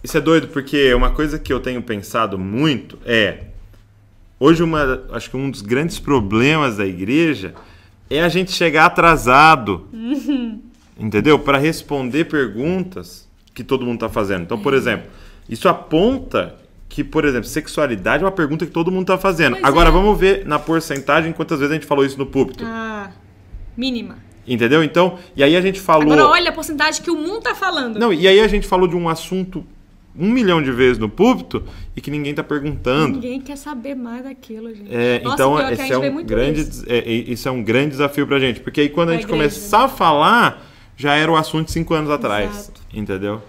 isso é doido, porque uma coisa que eu tenho pensado muito é... Hoje, acho que um dos grandes problemas da igreja é a gente chegar atrasado, entendeu? Para responder perguntas que todo mundo está fazendo. Então, por exemplo, isso aponta que, por exemplo, sexualidade é uma pergunta que todo mundo está fazendo. Mas agora, vamos ver na porcentagem quantas vezes a gente falou isso no púlpito. Mínima. Entendeu? Então, e aí a gente falou... Agora olha a porcentagem que o mundo tá falando. Não, e aí a gente falou de um assunto 1 milhão de vezes no púlpito e que ninguém tá perguntando. Ninguém quer saber mais daquilo, gente. Nossa, então, isso é um grande desafio pra gente. Porque aí quando a gente começar a falar, já era o assunto de 5 anos atrás. Exato. Entendeu?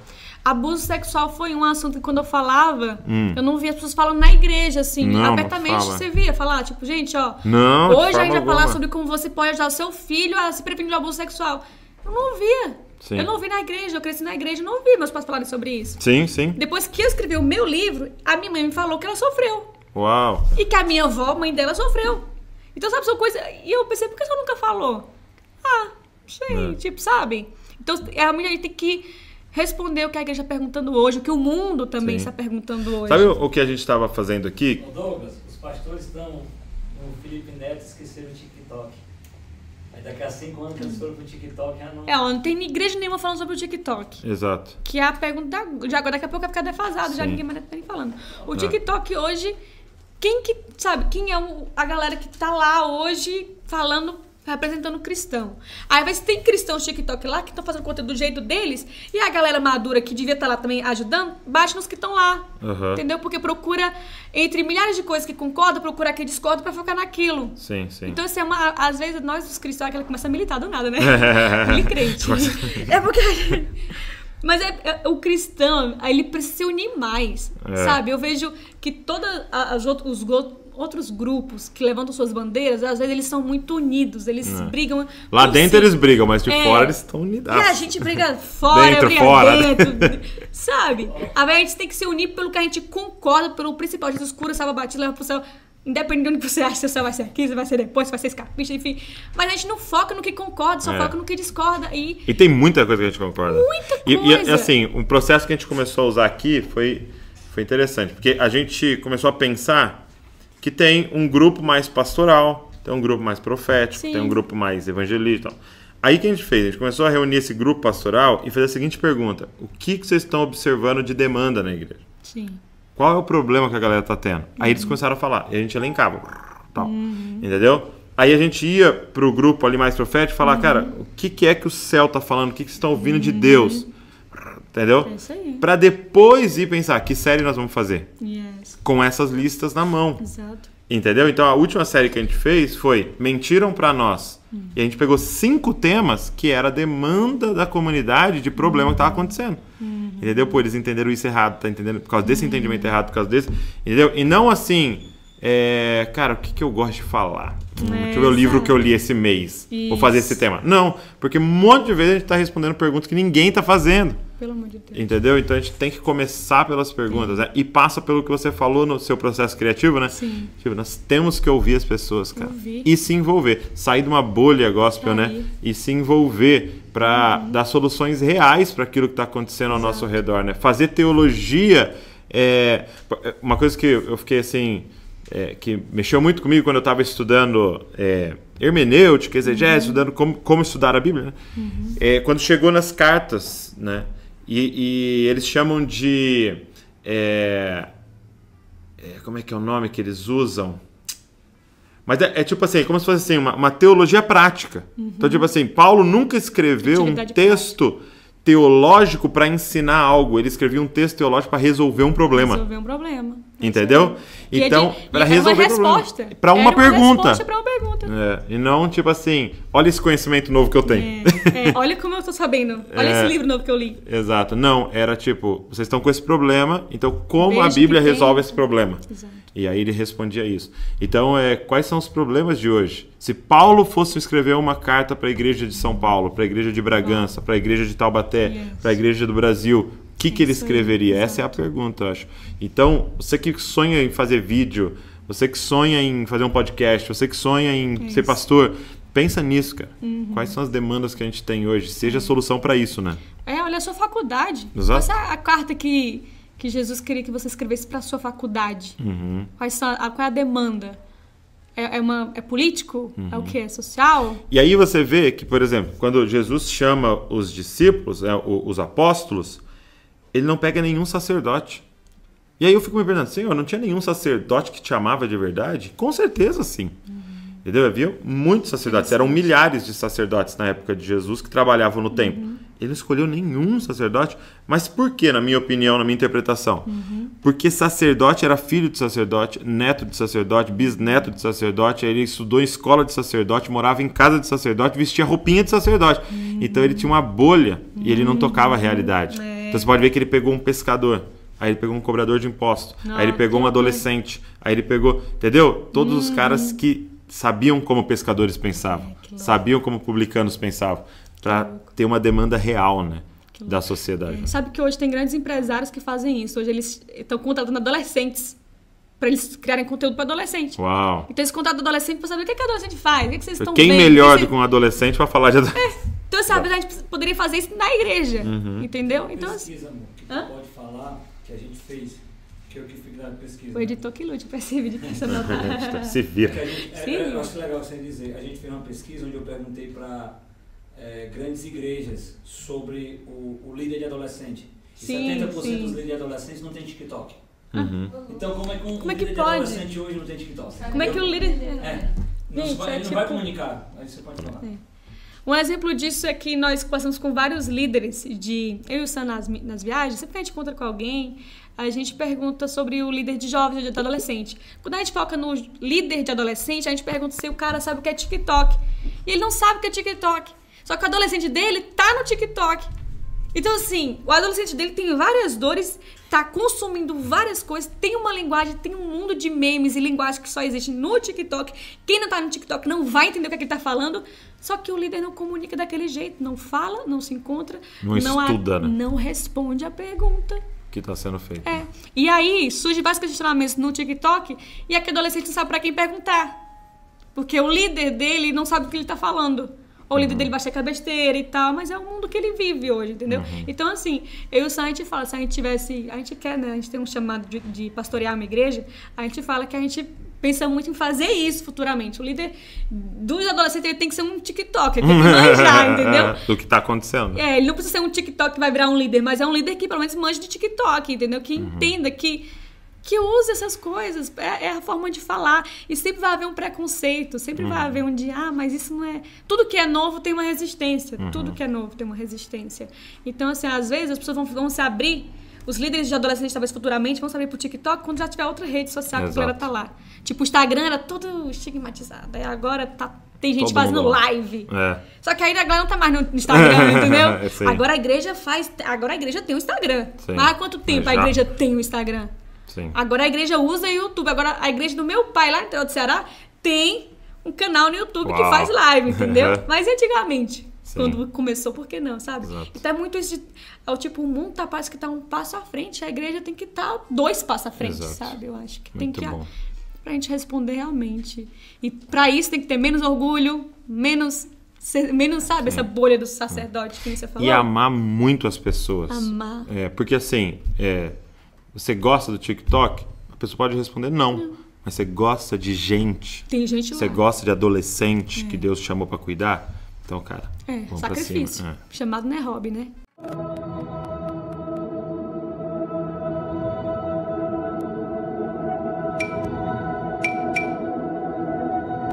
Abuso sexual foi um assunto que quando eu falava, eu não via as pessoas falando na igreja, assim, não, abertamente. Não fala. Você via falar, tipo, gente, ó, não, hoje a gente vai falar sobre como você pode ajudar o seu filho a se prevenir do abuso sexual. Eu não ouvia. Sim. Eu não ouvi na igreja, eu cresci na igreja, eu não ouvi meus pais falarem sobre isso. Sim, sim. Depois que eu escrevi o meu livro, a minha mãe me falou que ela sofreu. Uau. E que a minha avó, mãe dela, sofreu. Então, sabe, são coisas... E eu pensei, por que você nunca falou? Sei, tipo, sabe? Então, realmente a gente tem que responder o que a igreja está perguntando hoje, o que o mundo também está perguntando hoje. Sabe o que a gente estava fazendo aqui? Douglas, os pastores estão no Felipe Neto esqueceram o TikTok. Aí daqui a 5 anos eles foram pro TikTok, não tem igreja nenhuma falando sobre o TikTok. Exato. Que é a pergunta de agora, daqui a pouco vai ficar defasado, já ninguém mais tá nem falando. O TikTok hoje, quem é a galera que tá lá hoje falando, representando o cristão? Aí, às vezes, tem cristãos TikTok lá que estão fazendo conteúdo do jeito deles e a galera madura que devia estar lá também ajudando, bate nos que estão lá. Entendeu? Porque procura, entre milhares de coisas que concordam, procura que discorda pra focar naquilo. Sim, sim. Então, isso às vezes, nós, os cristãos, aquela que começa a militar do nada, né? Ele crente. É porque... Mas o cristão, ele precisa se unir mais, sabe? Eu vejo que todos os outros grupos que levantam suas bandeiras, às vezes eles são muito unidos, eles brigam... Lá dentro eles brigam, mas de fora eles estão unidos. E a gente briga fora, dentro, briga fora. dentro, sabe? A gente tem que se unir pelo que a gente concorda, pelo principal. Jesus cura, salva, batiza, leva pro céu. Independente de onde você acha, se você vai ser aqui, se vai ser depois, se vai ser escapista, enfim. Mas a gente não foca no que concorda, só foca no que discorda. E tem muita coisa que a gente concorda. Muita coisa. E assim, um processo que a gente começou a usar aqui foi interessante. Porque a gente começou a pensar que tem um grupo mais pastoral, tem um grupo mais profético, tem um grupo mais evangelista. Aí o que a gente fez? A gente começou a reunir esse grupo pastoral e fazer a seguinte pergunta. O que vocês estão observando de demanda na igreja? Sim. Qual é o problema que a galera tá tendo? Aí eles começaram a falar. E a gente elencava. Tal. Entendeu? Aí a gente ia pro grupo ali mais profético e falar, cara, o que é que o céu tá falando? O que vocês estão ouvindo de Deus? Entendeu? É isso aí. Pra depois ir pensar, que série nós vamos fazer? Yes. Com essas listas na mão. Exato. Entendeu? Então a última série que a gente fez foi Mentiram pra Nós. E a gente pegou 5 temas que era a demanda da comunidade de problema que estava acontecendo. Entendeu? Pô, eles entenderam isso errado, tá entendendo? Por causa desse entendimento errado, por causa desse. Entendeu? E não assim, cara, o que eu gosto de falar? Deixa eu ver o livro que eu li esse mês. Isso. Vou fazer esse tema. Não, porque um monte de vezes a gente está respondendo perguntas que ninguém está fazendo. Pelo amor de Deus. Entendeu? Então a gente tem que começar pelas perguntas, né? E passa pelo que você falou no seu processo criativo, né? Sim. Tipo, nós temos que ouvir as pessoas, cara. E se envolver. Sair de uma bolha gospel, né? E se envolver para dar soluções reais para aquilo que está acontecendo ao nosso redor, né? Fazer teologia uma coisa que eu fiquei assim... que mexeu muito comigo quando eu estava estudando hermenêutica, exegese, estudando como estudar a Bíblia, né? Quando chegou nas cartas, né? E eles chamam de... como é que é o nome que eles usam? Mas tipo assim, como se fosse assim, uma teologia prática. Então, tipo assim, Paulo nunca escreveu um texto teológico para ensinar algo. Ele escrevia um texto teológico para resolver um problema. Resolver um problema. Entendeu? Então, para resolver um problema. Para uma pergunta. Resposta para uma pergunta. E não tipo assim, olha esse conhecimento novo que eu tenho. Olha como eu estou sabendo. Olha esse livro novo que eu li. Exato. Não, era tipo, vocês estão com esse problema, então como a Bíblia resolve esse problema? Exato. E aí ele respondia isso. Então, quais são os problemas de hoje? Se Paulo fosse escrever uma carta para a igreja de São Paulo, para a igreja de Bragança, para a igreja de Taubaté, para a igreja do Brasil, o que ele escreveria? Essa é a pergunta, eu acho. Então, você que sonha em fazer vídeo, você que sonha em fazer um podcast, você que sonha em ser pastor, pensa nisso, cara. Quais são as demandas que a gente tem hoje? Seja a solução para isso, né? Olha a sua faculdade. Exato. Essa é a carta que que Jesus queria que você escrevesse para sua faculdade? Qual é a demanda? É político? É o quê? É social? E aí você vê que, por exemplo, quando Jesus chama os discípulos, os apóstolos, ele não pega nenhum sacerdote. E aí eu fico me perguntando, Senhor, não tinha nenhum sacerdote que te amava de verdade? Com certeza sim. Entendeu? Havia muitos sacerdotes, eram milhares de sacerdotes na época de Jesus que trabalhavam no templo. Ele não escolheu nenhum sacerdote. Mas por quê, na minha opinião, na minha interpretação? Porque sacerdote era filho de sacerdote, neto de sacerdote, bisneto de sacerdote, ele estudou em escola de sacerdote, morava em casa de sacerdote, vestia roupinha de sacerdote. Então ele tinha uma bolha e ele não tocava a realidade. Então você pode ver que ele pegou um pescador, aí ele pegou um cobrador de impostos, aí ele pegou um adolescente, aí ele pegou, entendeu? Todos os caras que sabiam como pescadores pensavam, sabiam como publicanos pensavam, para ter uma demanda real, né, da sociedade. Sabe que hoje tem grandes empresários que fazem isso. Hoje eles estão contratando adolescentes para eles criarem conteúdo para adolescente. Uau! Então eles contratam adolescente para saber o que adolescente faz, o que vocês estão vendo. Quem melhor do que um adolescente para falar de adolescente? Então, sabe, a gente poderia fazer isso na igreja, entendeu? Então, pesquisa, amor, que tu pode falar que a gente fez, que eu que fiz na pesquisa. O editor que lute para esse vídeo personal. Se vira. Eu acho legal você dizer, a gente fez uma pesquisa onde eu perguntei para grandes igrejas sobre o líder de adolescente. E 70% dos líderes de adolescentes não tem TikTok. Então, como é que um líder de adolescente hoje não tem TikTok? Como é que o líder... Ele não vai comunicar, aí você pode falar. Um exemplo disso é que nós passamos com vários líderes eu e o Sam nas viagens, sempre que a gente encontra com alguém, a gente pergunta sobre o líder de jovens, de adolescente. Quando a gente foca no líder de adolescente, a gente pergunta se o cara sabe o que é TikTok. E ele não sabe o que é TikTok. Só que o adolescente dele tá no TikTok. Então, assim, o adolescente dele tem várias dores, tá consumindo várias coisas, tem uma linguagem, tem um mundo de memes e linguagem que só existe no TikTok. Quem não tá no TikTok não vai entender o que ele tá falando. Só que o líder não comunica daquele jeito, não fala, não se encontra, não estuda, né? Não responde a pergunta que está sendo feito. E aí surge vários questionamentos no TikTok e aquele adolescente não sabe para quem perguntar. Porque o líder dele não sabe o que ele tá falando. Ou o líder dele vai achar que é besteira e tal, mas é o mundo que ele vive hoje, entendeu? Então, assim, eu e o Sam, a gente fala, se a gente tivesse... A gente quer, né? A gente tem um chamado de pastorear uma igreja, a gente fala que a gente pensa muito em fazer isso futuramente. O líder dos adolescentes, ele tem que ser um TikTok, ele tem que manjar, entendeu? Do que tá acontecendo. Ele não precisa ser um TikTok que vai virar um líder, mas é um líder que pelo menos manja de TikTok, entendeu? Que entenda, que use essas coisas, é a forma de falar. E sempre vai haver um preconceito, sempre vai haver um dia, mas isso não é... Tudo que é novo tem uma resistência, tudo que é novo tem uma resistência. Então, assim, às vezes as pessoas vão se abrir, os líderes de adolescentes, talvez futuramente, vão se abrir pro TikTok quando já tiver outra rede social que a galera tá lá. Tipo, o Instagram era todo estigmatizado, aí agora tem gente fazendo live. Só que aí a galera não tá mais no Instagram, entendeu? Agora a igreja tem um Instagram. Sim. Mas há quanto tempo a igreja tem um Instagram? Sim. Agora a igreja usa YouTube. Agora a igreja do meu pai lá no interior do Ceará tem um canal no YouTube que faz live, entendeu? Mas antigamente, quando começou, por que não, sabe? Exato. Então é muito isso tipo, o mundo parece que tá um passo à frente, a igreja tem que estar 2 passos à frente, sabe? Eu acho que muito tem que... bom. Pra gente responder realmente. E pra isso tem que ter menos orgulho, menos sabe, essa bolha do sacerdote que você falou. E amar muito as pessoas. Amar. Porque assim, você gosta do TikTok? A pessoa pode responder não. Mas você gosta de gente. Tem gente lá. Você gosta de adolescente que Deus chamou pra cuidar? Então, cara, vamos sacrifício. pra cima. Chamado não é hobby, né?